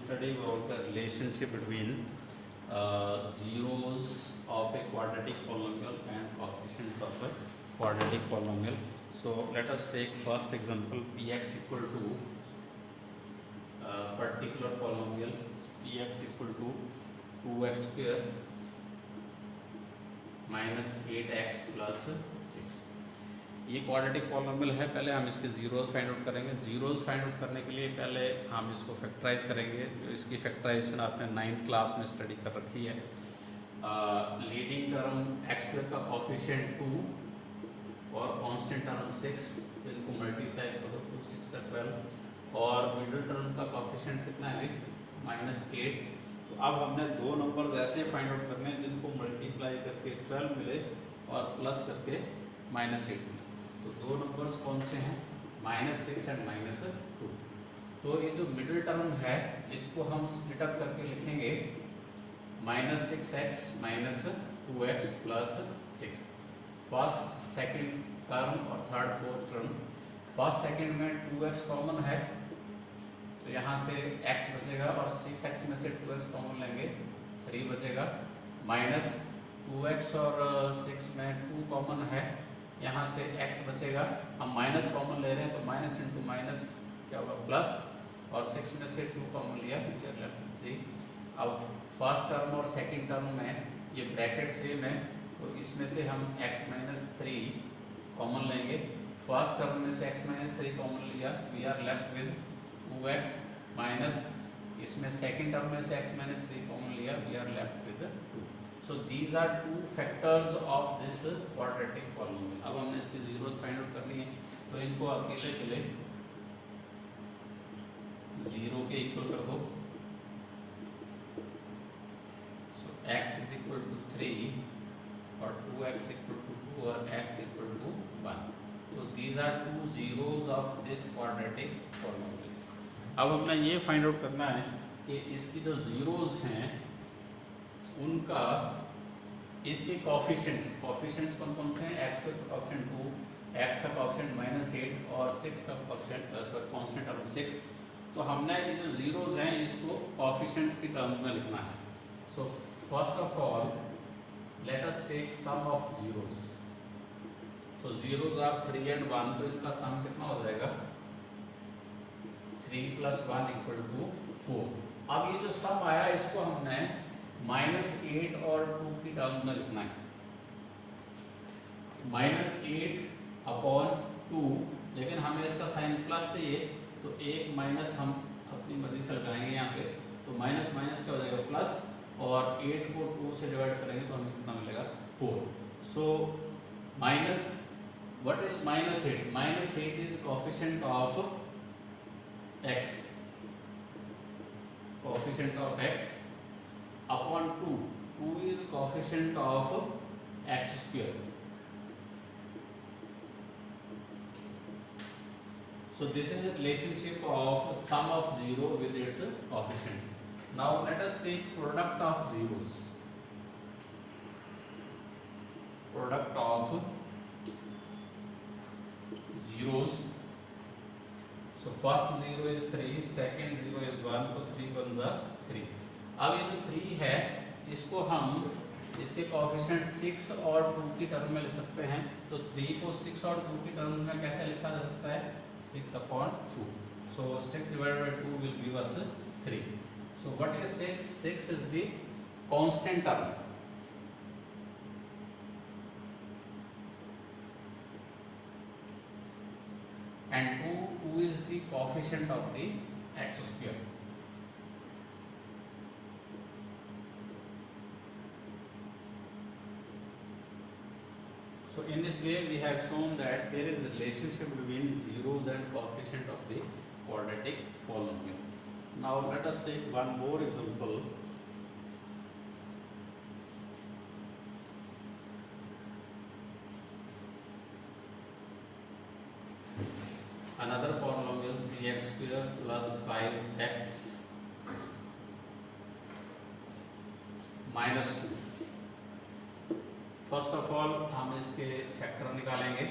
study about the relationship between zeros of a quadratic polynomial and coefficients of a quadratic polynomial. So let us take first example, px equal to particular polynomial px equal to 2x square minus 8x plus 6. ये quadratic polynomial है। पहले हम इसके zeros find out करेंगे। Zeros find out करने के लिए पहले हम इसको फैक्टराइज करेंगे। जो इसकी फैक्टराइजेशन आपने 9th क्लास में स्टडी कर रखी है। लीडिंग टर्म एक्स स्क्वायर का कोफिशिएंट 2 और कांस्टेंट टर्म 6, तो इनको मल्टीप्लाई करो 2 6 का 12 और मिडिल टर्म का कोफिशिएंट कितना है -8। तो अब हमने दो नंबर्स ऐसे फाइंड आउट करने हैं जिनको मल्टीप्लाई करके 12 मिले और प्लस करके -8 मिले। तो दो नंबर्स कौन से हैं -6 एंड -2। तो ये जो मिडिल टर्म है इसको हम स्प्लिट अप करके लिखेंगे -6x -2x plus 6। First second term और third fourth term. First second में 2x कॉमन है तो यहाँ से x बचेगा और 6x में से 2x कॉमन लेंगे 3 बचेगा। -2x और 6 में 2 कॉमन है, यहाँ से x बचेगा। हम माइनस कॉमन ले रहे हैं तो माइनस इंटू माइनस क्या होगा प्लस, और 6 में से 2 कॉमन लिया 3। अब फर्स्ट टर्म और सेकंड टर्म में ये ब्रैकेट सेम है तो इसमें से हम x - 3 कॉमन लेंगे। फर्स्ट टर्म में से x - 3 कॉमन लिया, we are left with 2x minus, इसमें सेकंड टर्म में से x - 3 कॉमन लिया, we are left with 2। So these are two factors of this quadratic polynomial. अब हमने इसके जीरोस फाइंड आउट करनी है तो इनको अकेले अकेले 0 के इक्वल कर दो। So x is equal to 3 और 2x equal to 2 और x equal to 1. So these are two zeros of this quadratic polynomial. अब हमने ये फाइंड आउट करना है कि इसकी जो जीरोस हैं उनका इसके कोफिशिएंट्स कौन कौन से हैं। x का कोफिशिएंट 2, x का कोफिशिएंट -8 और 6 का कोफिशिएंट कांस्टेंट टर्म 6। तो हमने ये जो जीरोस हैं इसको कोफिशिएंट्स की टर्म में लिखना है। So first of all let us take some of zeros. So zeros of 3 and 1, तो इनका सम कितना हो जाएगा 3 + 1 = 4। अब ये जो सम आया इसको हमने -8 और 2 की टर्म में लिखना है। -8/2, लेकिन हमें इसका साइन प्लस चाहिए तो एक माइनस हम अपनी मर्जी से लगाएंगे यहाँ पे, तो माइनस माइनस क्या हो जाएगा प्लस, और 8 को 2 से डिवाइड करेंगे तो हमें कितना मिलेगा 4। So minus what is -8? -8 is coefficient of x, coefficient of x upon 2 is coefficient of x square. So this is a relationship of sum of 0 with its coefficients. Now let us take product of zeros. Product of zeros. So first 0 is 3, second 0 is 1, तो 3 1 जा 3। अब ये जो 3 है इसको हम इसके coefficient 6 और 2 की टर्म में लिख सकते हैं। तो 3 को 6 और 2 की टर्म में कैसे लिखा जा सकता है 6/2। सो 6 / 2 will give us 3। So what is 6? 6 is the constant term, and 2 is the coefficient of the x square. So in this way we have shown that there is a relationship between zeros and coefficient of the quadratic polynomial. Now let us take one more example. Another polynomial 3x square plus 5x minus 2. First of all हम इसके factor निकालेंगे।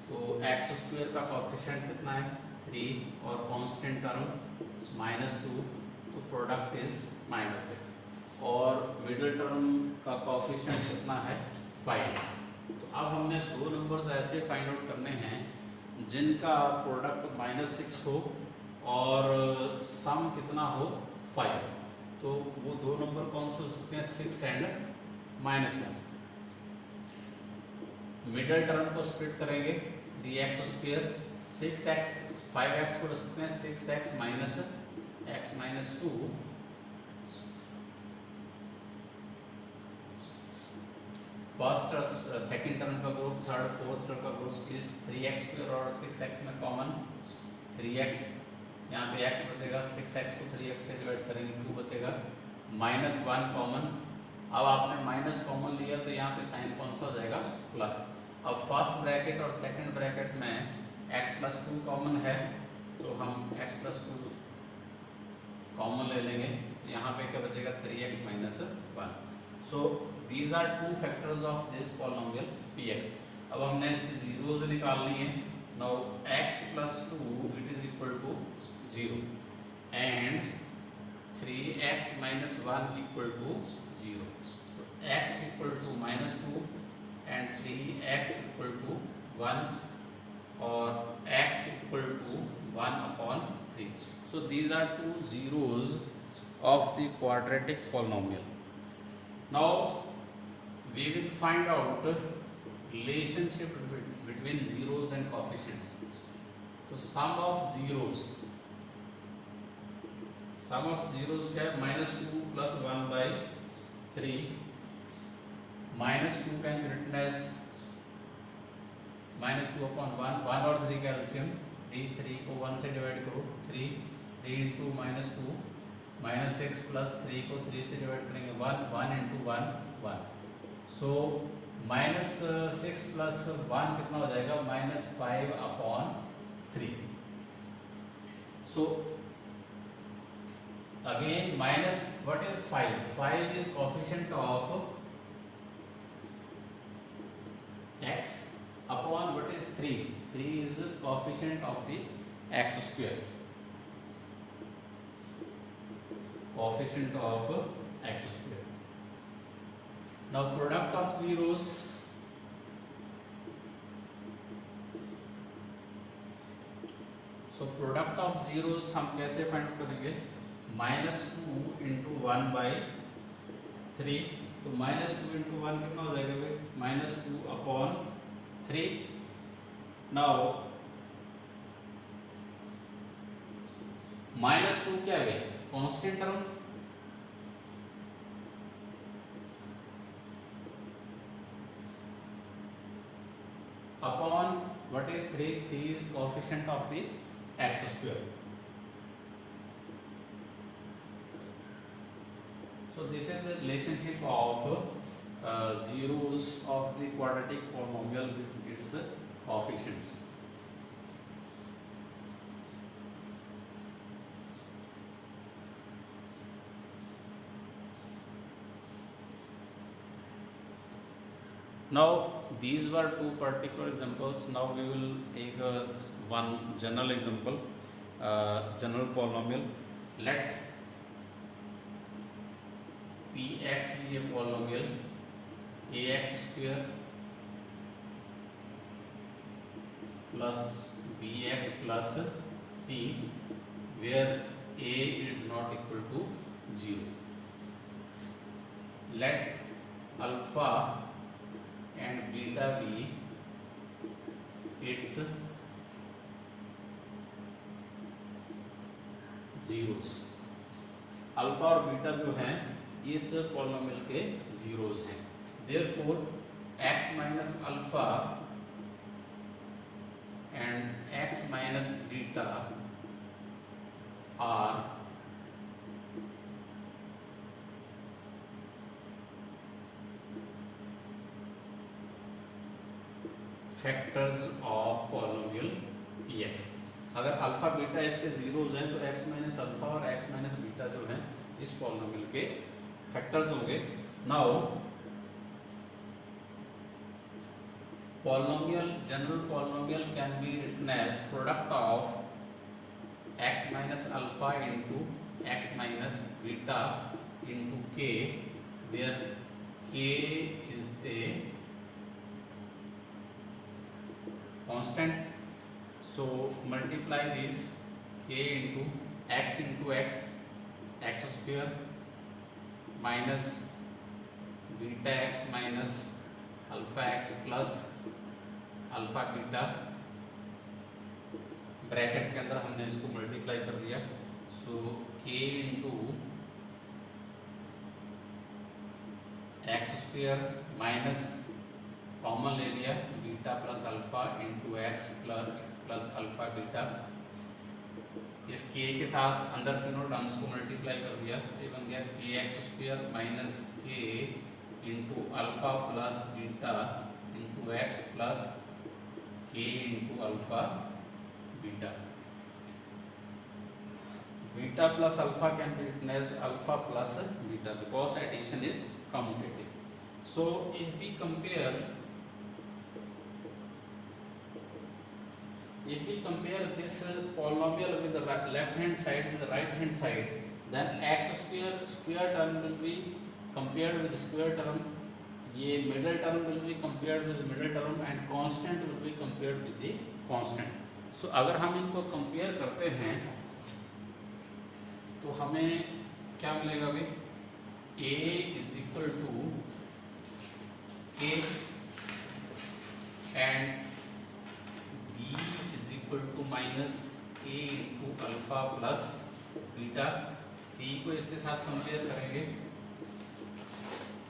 तो x² का coefficient कितना है 3 और constant term -2 product is -6 और middle term का कोएफिशिएंट कितना है 5। तो अब हमने दो नंबर्स ऐसे फाइंड आउट करने हैं जिनका प्रोडक्ट -6 हो और सम कितना हो 5। तो वो दो नंबर कौन से हो सकते हैं 6 एंड -1। मिडिल टर्म को स्प्लिट करेंगे 3x², 6x, 5x को रख सकते हैं 6x minus x minus 2 first second term का ग्रुप, थर्ड फोर्थ टर्म का ग्रुप इस 3x² और 6x में कॉमन 3x, यहाँ पे x बचेगा 6x को 3x से डिवाइड करेंगे 2 बचेगा, -1 कॉमन। अब आपने माइनस कॉमन लिया तो यहाँ पे साइन कौन सा हो जाएगा प्लस। अब फर्स्ट ब्रैकेट और सेकंड ब्रैकेट में x+2 कॉमन है तो हम x+2 कॉमन ले लेंगे, यहाँ पे क्या बचेगा 3x minus 1। So these are two factors of this polynomial px। अब हमने इसकी जीरोज निकालनी है। Now x+2 it is equal to 0 and 3x minus 1 equal to 0। So x equal to -2 and 3x equal to 1 or x equal to 1/3. So these are two zeros of the quadratic polynomial. Now we will find out relationship between zeros and coefficients. So sum of zeros क्या है -2 plus 1/3 -2 can be written as -2/1, 1 और 3 का LCM 3 को 1 से divide करो 3 into -2 -6 plus 3 को 3 से divide करेंगे 1 into 1 1। सो -6 प्लस 1 कितना हो जाएगा -5/3। So again what is 5? 5 is coefficient of x upon what is 3? 3 is the coefficient of the x square. Coefficient of x square. Now product of zeros. So product of zeros हम कैसे find out करेंगे? -2 into 1/3। तो -2 into 1 कितना हो जाएगा भाई -2/3। Now -2 क्या है constant term, upon what is 3 is coefficient of the x square. So this is the relationship of zeros of the quadratic polynomial with its coefficients. Now these were two particular examples. Now we will take one general example, general polynomial. Let px be a polynomial ax² plus bx plus c where a is not equal to 0. Let alpha and beta be its zeros. Alpha और beta जो हैं इस polynomial के zeros हैं। Therefore x minus alpha and x minus beta are factors of polynomial px। अगर alpha beta इसके जीरोस हैं तो x माइनस अल्फा और x माइनस बीटा जो हैं इस पॉलिनोमियल के फैक्टर्स होंगे। Now polynomial, general polynomial can be written as product of x minus alpha into x minus beta into k, where k is a constant. So multiply this k into x, x square minus beta x minus alpha x plus alpha beta, bracket के अंदर हमने इसको multiply कर दिया. सो k into x square minus common ले लिया beta plus alpha into x plus alpha beta. इस k के साथ अंदर तीनों टर्म्स को मल्टीप्लाई कर दिया. ये बन गया के एक्स स्क्वायर माइनस के into alpha plus beta into x plus k into alpha beta. Beta plus alpha can be written as alpha plus beta because addition is commutative. So if we compare this polynomial with the left hand side with the right hand side, then x square term will be compared with the square term. ये middle term will be compared with middle term and constant will be compared with the constant. So अगर हम इनको compare करते हैं तो हमें क्या मिलेगा भाई? a is equal to k and b is equal to minus a into alpha plus beta. c को इसके साथ कंपेयर करेंगे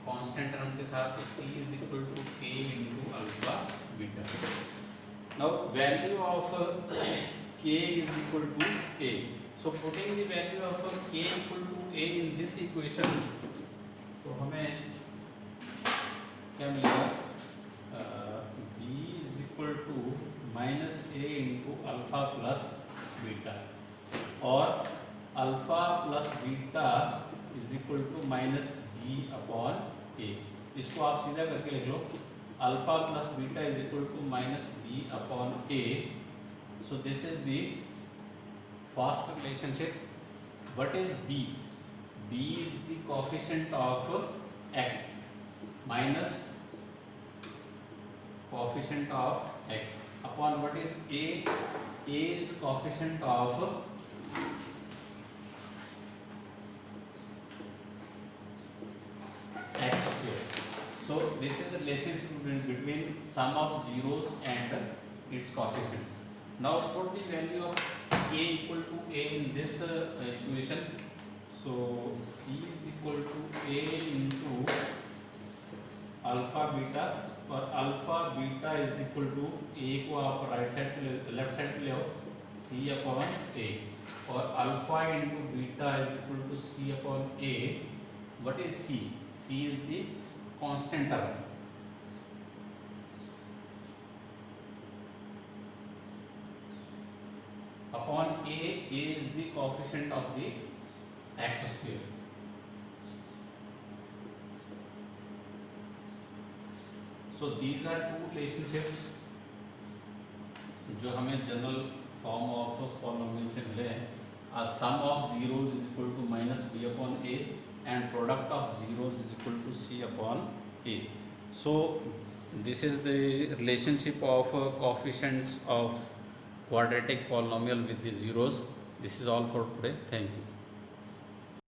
कांस्टेंट टर्म के साथ, तो c is equal to k into alpha beta. Now value of k is equal to a. So putting the value of k equal to a in this equation, तो हमें क्या मिलेगा? b is equal to minus a into alpha plus beta और alpha plus beta is equal to minus b upon a. इसको आप सीधा करके लिख लो. Alpha plus beta is equal to minus b upon a. So this is the first relationship. What is b? b is the coefficient of x minus coefficient of x upon what is a? a is coefficient of x square. So this is the relationship between sum of zeros and its coefficients. Now put the value of k equal to a in this equation. So c is equal to a into alpha beta और alpha beta is equal to a को आप right side पे left side पे ले आओ c upon a और alpha into beta is equal to c upon a. What is c? c is the constant term. Upon a is the coefficient of the x square. So these are two relationships जो हमें general form of polynomial से मिले हैं. Sum of zeros is equal to minus b upon a and product of zeros is equal to c upon a. So this is the relationship of coefficients of quadratic polynomial with the zeros. This is all for today. Thank you.